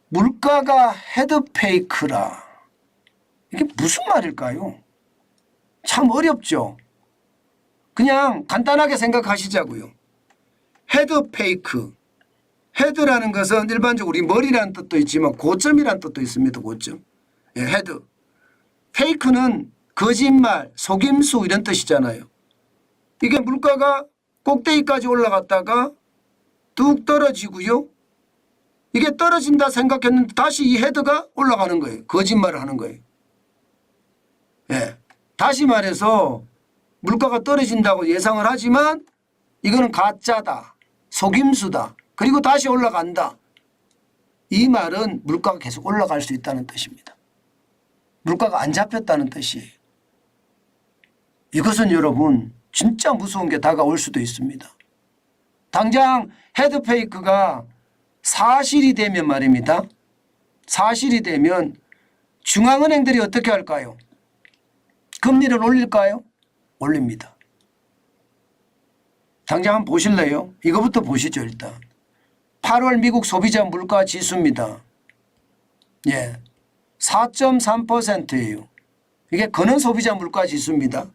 물가가 헤드페이크라. 이게 무슨 말일까요? 참 어렵죠. 그냥 간단하게 생각하시자고요. 헤드페이크. 헤드라는 것은 일반적으로 우리 머리라는 뜻도 있지만 고점이라는 뜻도 있습니다. 고점. 예, 헤드. 페이크는 거짓말, 속임수 이런 뜻이잖아요. 이게 물가가 꼭대기까지 올라갔다가 뚝 떨어지고요. 이게 떨어진다 생각했는데 다시 이 헤드가 올라가는 거예요. 거짓말을 하는 거예요. 예. 다시 말해서 물가가 떨어진다고 예상을 하지만 이거는 가짜다. 속임수다. 그리고 다시 올라간다. 이 말은 물가가 계속 올라갈 수 있다는 뜻입니다. 물가가 안 잡혔다는 뜻이에요. 이것은 여러분 진짜 무서운 게 다가올 수도 있습니다. 당장 헤드페이크가 사실이 되면 말입니다. 사실이 되면 중앙은행들이 어떻게 할까요? 금리를 올릴까요? 올립니다. 당장 한번 보실래요? 이거부터 보시죠. 일단 8월 미국 소비자 물가 지수입니다. 예, 4.3%예요. 이게 근원 소비자 물가 지수입니다.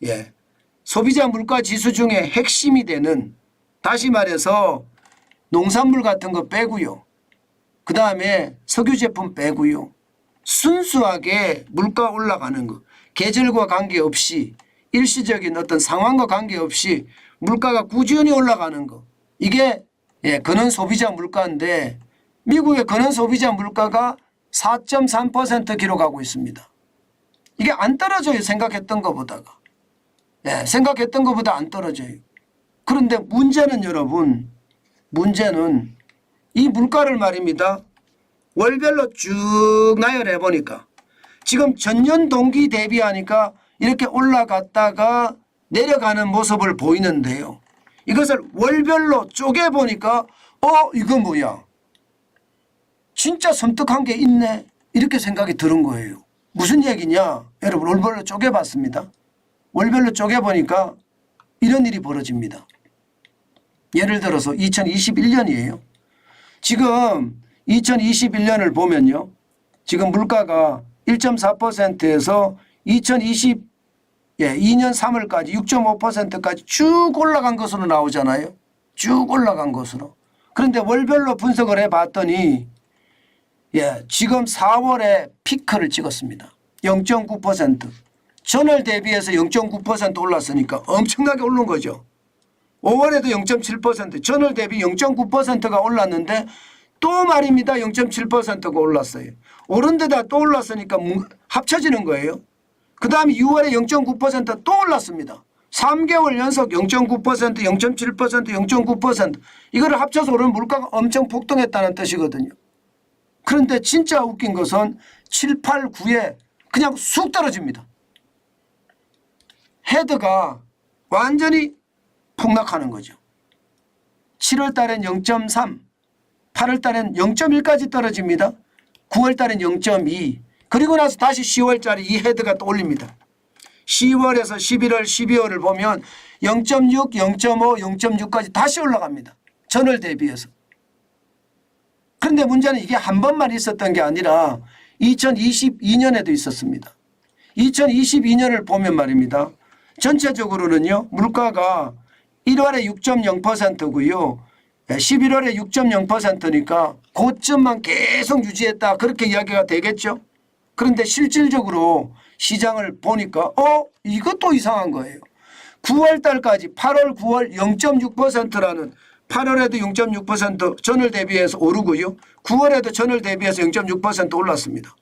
예, 소비자 물가 지수 중에 핵심이 되는, 다시 말해서 농산물 같은 거 빼고요. 그 다음에 석유 제품 빼고요. 순수하게 물가 올라가는 거, 계절과 관계없이 일시적인 어떤 상황과 관계없이 물가가 꾸준히 올라가는 거, 이게 근원 소비자 물가인데 미국의 근원 소비자 물가가 4.3% 기록하고 있습니다. 이게 안 떨어져요. 생각했던 것보다가. 생각했던 것보다 안 떨어져요. 그런데 문제는 여러분, 문제는 이 물가를 말입니다. 월별로 쭉 나열해 보니까 지금 전년 동기 대비하니까 이렇게 올라갔다가 내려가는 모습을 보이는데요. 이것을 월별로 쪼개보니까 이거 뭐야? 진짜 섬뜩한 게 있네. 이렇게 생각이 드는 거예요. 무슨 얘기냐? 여러분 월별로 쪼개봤습니다. 월별로 쪼개보니까 이런 일이 벌어집니다. 예를 들어서 2021년이에요. 지금 2021년을 보면요. 지금 물가가 1.4%에서 2022년 3월까지 6.5%까지 쭉 올라간 것으로 나오잖아요. 쭉 올라간 것으로. 그런데 월별로 분석을 해봤더니 지금 4월에 피크를 찍었습니다. 0.9%. 전월 대비해서 0.9% 올랐으니까 엄청나게 오른 거죠. 5월에도 0.7%, 전월 대비 0.9%가 올랐는데 또 말입니다. 0.7%가 올랐어요. 오른 데다 또 올랐으니까 합쳐지는 거예요. 그 다음에 6월에 0.9% 또 올랐습니다. 3개월 연속 0.9%, 0.7%, 0.9% 이거를 합쳐서 오르면 물가가 엄청 폭등했다는 뜻이거든요. 그런데 진짜 웃긴 것은 7, 8, 9에 그냥 쑥 떨어집니다. 헤드가 완전히 폭락하는 거죠. 7월 달엔 0.3, 8월 달엔 0.1까지 떨어집니다. 9월 달엔 0.2, 그리고 나서 다시 10월짜리 이 헤드가 또 올립니다. 10월에서 11월, 12월을 보면 0.6, 0.5, 0.6까지 다시 올라갑니다. 전월 대비해서. 그런데 문제는 이게 한 번만 있었던 게 아니라 2022년에도 있었습니다. 2022년을 보면 말입니다. 전체적으로는요. 물가가 1월에 6.0%고요. 11월에 6.0%니까 고점만 계속 유지했다. 그렇게 이야기가 되겠죠. 그런데 실질적으로 시장을 보니까 이것도 이상한 거예요. 9월 달까지 8월 9월 0.6%라는 8월에도 0.6% 전월 대비해서 오르고요. 9월에도 전월 대비해서 0.6% 올랐습니다.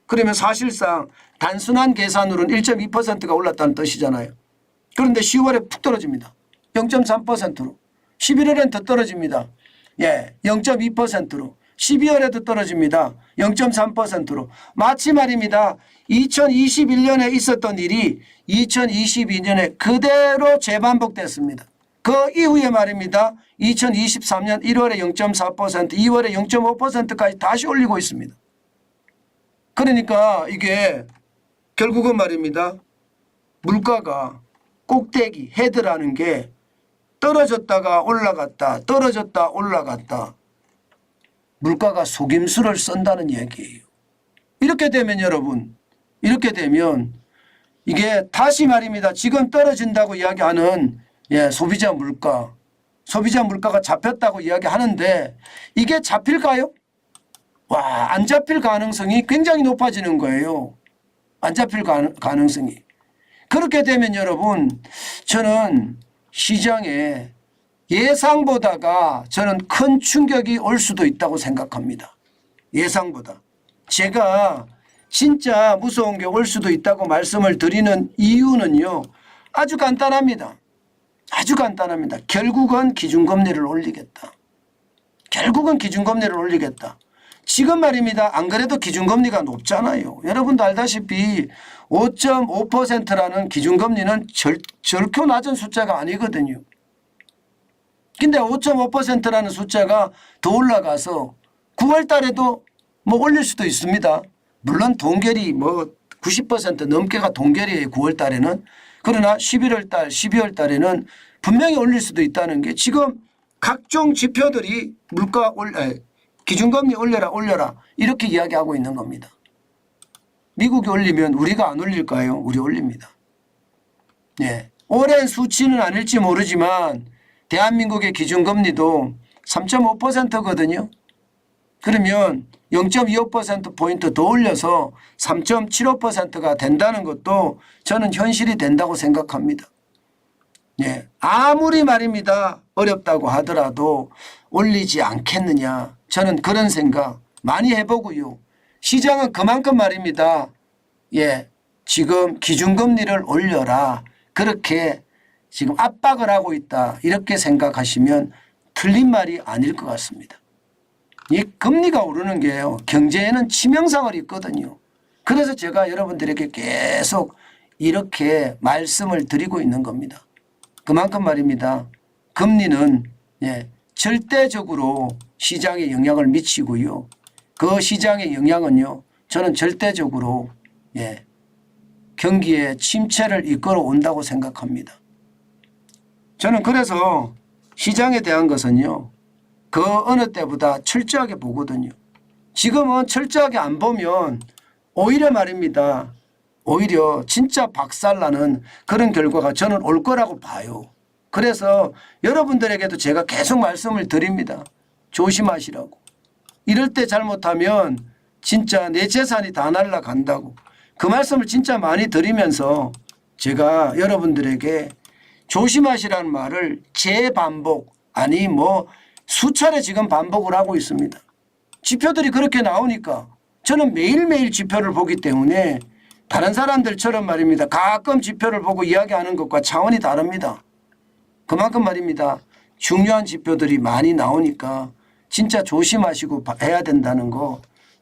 그러면 사실상 단순한 계산으로는 1.2%가 올랐다는 뜻이잖아요. 그런데 10월에 푹 떨어집니다. 0.3%로. 11월엔 더 떨어집니다. 0.2%로. 12월에도 떨어집니다. 0.3%로. 마치 말입니다. 2021년에 있었던 일이 2022년에 그대로 재반복됐습니다. 그 이후에 말입니다. 2023년 1월에 0.4%, 2월에 0.5%까지 다시 올리고 있습니다. 그러니까 이게 결국은 말입니다. 물가가 꼭대기 헤드라는 게 떨어졌다가 올라갔다, 떨어졌다 올라갔다. 물가가 속임수를 쓴다는 얘기예요. 이렇게 되면 여러분, 이렇게 되면 이게 다시 말입니다. 지금 떨어진다고 이야기하는 소비자 물가가 잡혔다고 이야기하는데 이게 잡힐까요? 안 잡힐 가능성이 굉장히 높아지는 거예요. 안 잡힐 가능성이. 그렇게 되면 여러분, 저는 시장에 예상보다가 저는 큰 충격이 올 수도 있다고 생각합니다. 예상보다. 제가 진짜 무서운 게 올 수도 있다고 말씀을 드리는 이유는요. 아주 간단합니다. 아주 간단합니다. 결국은 기준금리를 올리겠다. 결국은 기준금리를 올리겠다. 지금 말입니다. 안 그래도 기준금리가 높잖아요. 여러분도 알다시피 5.5%라는 기준금리는 절코 낮은 숫자가 아니거든요. 근데 5.5%라는 숫자가 더 올라가서 9월 달에도 뭐 올릴 수도 있습니다. 물론 동결이 90% 넘게가 동결이에요. 9월 달에는. 그러나 11월 달, 12월 달에는 분명히 올릴 수도 있다는 게 지금 각종 지표들이 기준금리 올려라 이렇게 이야기하고 있는 겁니다. 미국이 올리면 우리가 안 올릴까요? 우리 올립니다. 예. 오랜 수치는 아닐지 모르지만 대한민국의 기준금리도 3.5%거든요. 그러면 0.25%포인트 더 올려서 3.75%가 된다는 것도 저는 현실이 된다고 생각합니다. 예. 아무리 말입니다. 어렵다고 하더라도 올리지 않겠느냐. 저는 그런 생각 많이 해보고요. 시장은 그만큼 말입니다. 예. 지금 기준금리를 올려라. 그렇게 지금 압박을 하고 있다. 이렇게 생각하시면 틀린 말이 아닐 것 같습니다. 이 금리가 오르는 게요. 경제에는 치명상을 입거든요. 그래서 제가 여러분들에게 계속 이렇게 말씀을 드리고 있는 겁니다. 그만큼 말입니다. 금리는 절대적으로 시장에 영향을 미치고요. 그 시장의 영향은요. 저는 절대적으로 경기의 침체를 이끌어 온다고 생각합니다. 저는 그래서 시장에 대한 것은요. 그 어느 때보다 철저하게 보거든요. 지금은 철저하게 안 보면 오히려 말입니다. 오히려 진짜 박살나는 그런 결과가 저는 올 거라고 봐요. 그래서 여러분들에게도 제가 계속 말씀을 드립니다. 조심하시라고. 이럴 때 잘못하면 진짜 내 재산이 다 날아간다고. 그 말씀을 진짜 많이 드리면서 제가 여러분들에게 조심하시라는 말을 재반복 아니 수차례 지금 반복을 하고 있습니다. 지표들이 그렇게 나오니까 저는 매일매일 지표를 보기 때문에 다른 사람들처럼 말입니다. 가끔 지표를 보고 이야기하는 것과 차원이 다릅니다. 그만큼 말입니다. 중요한 지표들이 많이 나오니까 진짜 조심하시고 해야 된다는 거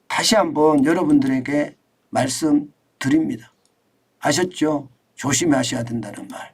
다시 한번 여러분들에게 말씀드립니다. 아셨죠? 조심하셔야 된다는 말.